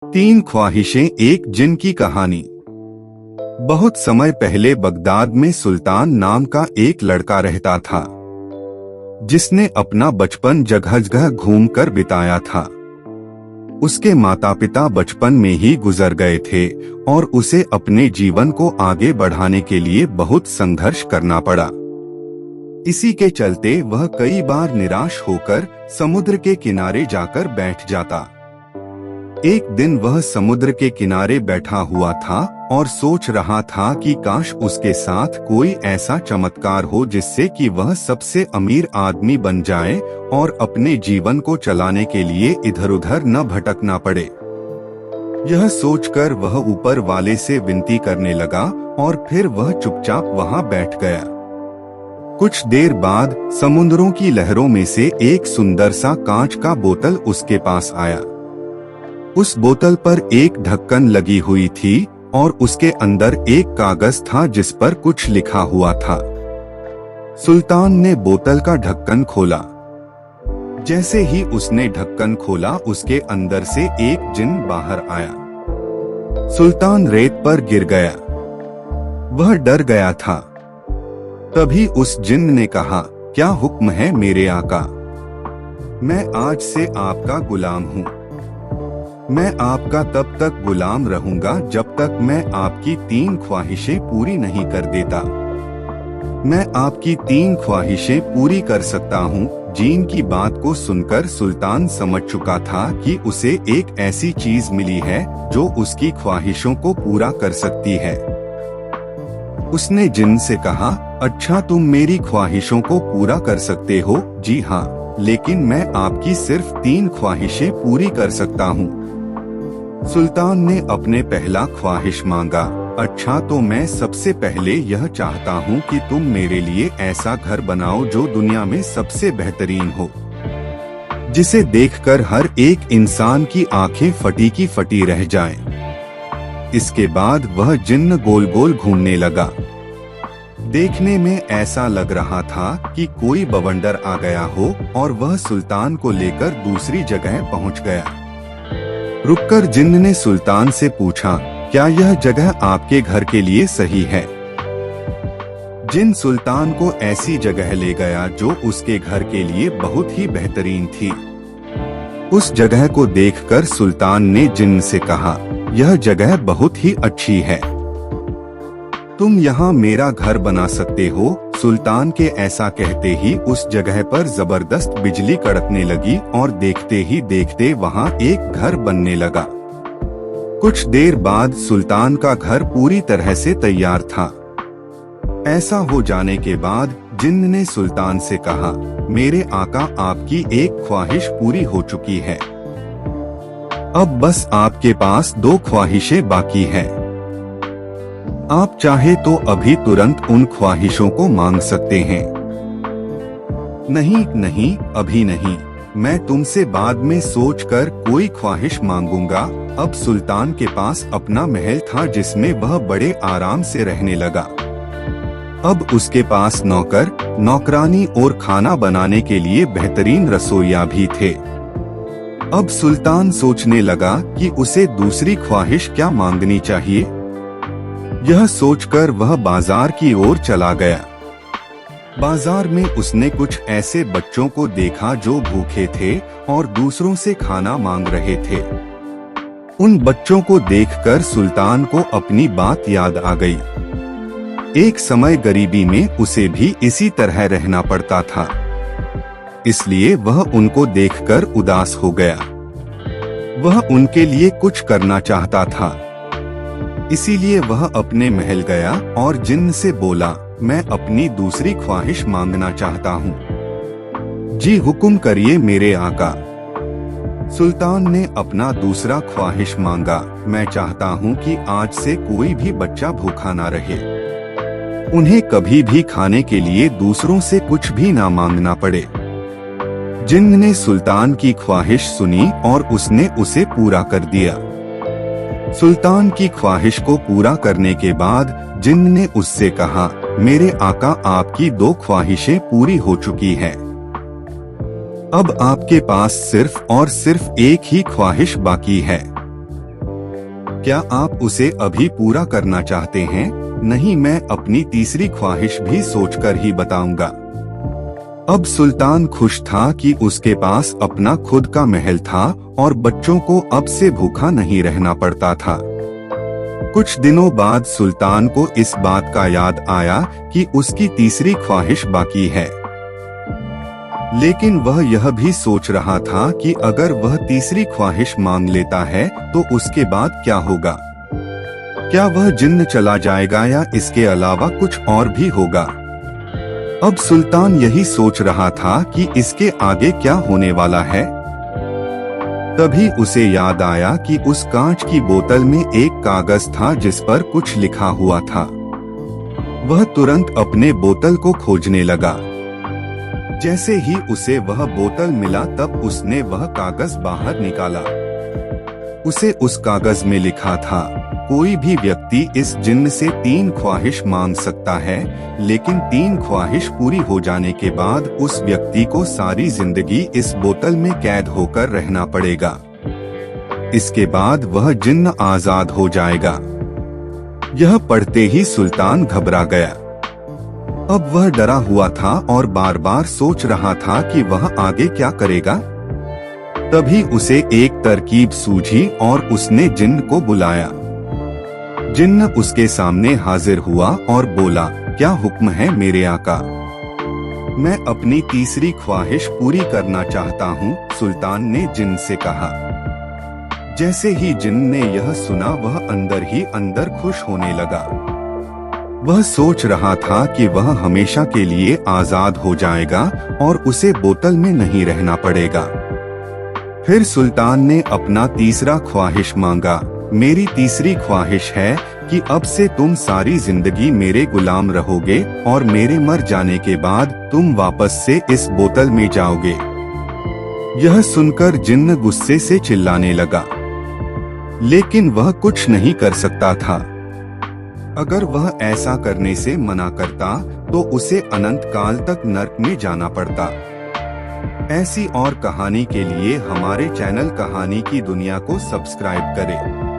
तीन ख्वाहिशें एक जिन की कहानी। बहुत समय पहले बगदाद में सुल्तान नाम का एक लड़का रहता था, जिसने अपना बचपन जगह जगह घूमकर बिताया था। उसके माता पिता बचपन में ही गुजर गए थे और उसे अपने जीवन को आगे बढ़ाने के लिए बहुत संघर्ष करना पड़ा। इसी के चलते वह कई बार निराश होकर समुद्र के किनारे जाकर बैठ जाता। एक दिन वह समुद्र के किनारे बैठा हुआ था और सोच रहा था कि काश उसके साथ कोई ऐसा चमत्कार हो जिससे कि वह सबसे अमीर आदमी बन जाए और अपने जीवन को चलाने के लिए इधर उधर न भटकना पड़े। यह सोचकर वह ऊपर वाले से विनती करने लगा और फिर वह चुपचाप वहां बैठ गया। कुछ देर बाद समुद्रों की लहरों में से एक सुंदर सा कांच का बोतल उसके पास आया। उस बोतल पर एक ढक्कन लगी हुई थी और उसके अंदर एक कागज था जिस पर कुछ लिखा हुआ था। सुल्तान ने बोतल का ढक्कन खोला। जैसे ही उसने ढक्कन खोला, उसके अंदर से एक जिन बाहर आया। सुल्तान रेत पर गिर गया। वह डर गया था। तभी उस जिन ने कहा, क्या हुक्म है मेरे आका? मैं आज से आपका गुलाम हूँ। मैं आपका तब तक गुलाम रहूंगा जब तक मैं आपकी तीन ख्वाहिशें पूरी नहीं कर देता। मैं आपकी तीन ख्वाहिशें पूरी कर सकता हूँ। जीन की बात को सुनकर सुल्तान समझ चुका था कि उसे एक ऐसी चीज मिली है जो उसकी ख्वाहिशों को पूरा कर सकती है। उसने जिन से कहा, अच्छा तुम मेरी ख्वाहिशों को पूरा कर सकते हो? जी हाँ, लेकिन मैं आपकी सिर्फ तीन ख्वाहिशें पूरी कर सकता हूँ। सुल्तान ने अपने पहला ख्वाहिश मांगा, अच्छा तो मैं सबसे पहले यह चाहता हूँ कि तुम मेरे लिए ऐसा घर बनाओ जो दुनिया में सबसे बेहतरीन हो, जिसे देखकर हर एक इंसान की आंखें फटी की फटी रह जाएं। इसके बाद वह जिन्न गोल गोल घूमने लगा। देखने में ऐसा लग रहा था कि कोई बवंडर आ गया हो और वह सुल्तान को लेकर दूसरी जगह पहुँच गया। रुककर जिन्न ने सुल्तान से पूछा, क्या यह जगह आपके घर के लिए सही है? जिन सुल्तान को ऐसी जगह ले गया जो उसके घर के लिए बहुत ही बेहतरीन थी। उस जगह को देखकर सुल्तान ने जिन्न से कहा, यह जगह बहुत ही अच्छी है, तुम यहाँ मेरा घर बना सकते हो। सुल्तान के ऐसा कहते ही उस जगह पर जबरदस्त बिजली कड़कने लगी और देखते ही देखते वहाँ एक घर बनने लगा। कुछ देर बाद सुल्तान का घर पूरी तरह से तैयार था। ऐसा हो जाने के बाद जिन्न ने सुल्तान से कहा, मेरे आका आपकी एक ख्वाहिश पूरी हो चुकी है। अब बस आपके पास दो ख्वाहिशें बाकी हैं। आप चाहे तो अभी तुरंत उन ख्वाहिशों को मांग सकते हैं। नहीं नहीं, अभी नहीं, मैं तुमसे बाद में सोचकर कोई ख्वाहिश मांगूंगा। अब सुल्तान के पास अपना महल था जिसमें वह बड़े आराम से रहने लगा। अब उसके पास नौकर, नौकरानी और खाना बनाने के लिए बेहतरीन रसोइया भी थे। अब सुल्तान सोचने लगा कि उसे दूसरी ख्वाहिश क्या मांगनी चाहिए। यह सोचकर वह बाजार की ओर चला गया। बाजार में उसने कुछ ऐसे बच्चों को देखा जो भूखे थे और दूसरों से खाना मांग रहे थे। उन बच्चों को देखकर सुल्तान को अपनी बात याद आ गई। एक समय गरीबी में उसे भी इसी तरह रहना पड़ता था, इसलिए वह उनको देखकर उदास हो गया। वह उनके लिए कुछ करना चाहता था, इसीलिए वह अपने महल गया और जिन्न से बोला, मैं अपनी दूसरी ख्वाहिश मांगना चाहता हूँ। जी हुक्म करिए मेरे आका। सुल्तान ने अपना दूसरा ख्वाहिश मांगा, मैं चाहता हूँ कि आज से कोई भी बच्चा भूखा ना रहे, उन्हें कभी भी खाने के लिए दूसरों से कुछ भी ना मांगना पड़े। जिन्न ने सुल्तान की ख्वाहिश सुनी और उसने उसे पूरा कर दिया। सुल्तान की ख्वाहिश को पूरा करने के बाद जिन्न ने उससे कहा, मेरे आका आपकी दो ख्वाहिशें पूरी हो चुकी हैं। अब आपके पास सिर्फ और सिर्फ एक ही ख्वाहिश बाकी है। क्या आप उसे अभी पूरा करना चाहते हैं? नहीं, मैं अपनी तीसरी ख्वाहिश भी सोचकर ही बताऊंगा। अब सुल्तान खुश था कि उसके पास अपना खुद का महल था और बच्चों को अब से भूखा नहीं रहना पड़ता था। कुछ दिनों बाद सुल्तान को इस बात का याद आया कि उसकी तीसरी ख्वाहिश बाकी है। लेकिन वह यह भी सोच रहा था कि अगर वह तीसरी ख्वाहिश मांग लेता है तो उसके बाद क्या होगा? क्या वह जिन्न चला जाएगा या इसके अलावा कुछ और भी होगा? अब सुल्तान यही सोच रहा था कि इसके आगे क्या होने वाला है। तभी उसे याद आया कि उस कांच की बोतल में एक कागज था जिस पर कुछ लिखा हुआ था। वह तुरंत अपने बोतल को खोजने लगा। जैसे ही उसे वह बोतल मिला तब उसने वह कागज बाहर निकाला। उसे उस कागज में लिखा था, कोई भी व्यक्ति इस जिन्न से 3 ख्वाहिश मांग सकता है, लेकिन 3 ख्वाहिश पूरी हो जाने के बाद उस व्यक्ति को सारी जिंदगी इस बोतल में कैद होकर रहना पड़ेगा। इसके बाद वह जिन्न आजाद हो जाएगा। यह पढ़ते ही सुल्तान घबरा गया। अब वह डरा हुआ था और बार बार सोच रहा था कि वह आगे क्या करेगा। तभी उसे एक तरकीब सूझी और उसने जिन्न को बुलाया। जिन्न उसके सामने हाजिर हुआ और बोला, क्या हुक्म है मेरे आका? मैं अपनी तीसरी ख्वाहिश पूरी करना चाहता हूँ, सुल्तान ने जिन्न से कहा। जैसे ही जिन्न ने यह सुना वह अंदर ही अंदर खुश होने लगा। वह सोच रहा था कि वह हमेशा के लिए आजाद हो जाएगा और उसे बोतल में नहीं रहना पड़ेगा। फिर सुल्तान ने अपना तीसरा ख्वाहिश मांगा। मेरी तीसरी ख्वाहिश है कि अब से तुम सारी जिंदगी मेरे गुलाम रहोगे और मेरे मर जाने के बाद तुम वापस से इस बोतल में जाओगे। यह सुनकर जिन्न गुस्से से चिल्लाने लगा, लेकिन वह कुछ नहीं कर सकता था। अगर वह ऐसा करने से मना करता तो उसे अनंत काल तक नर्क में जाना पड़ता। ऐसी और कहानी के लिए हमारे चैनल कहानी की दुनिया को सब्सक्राइब करें।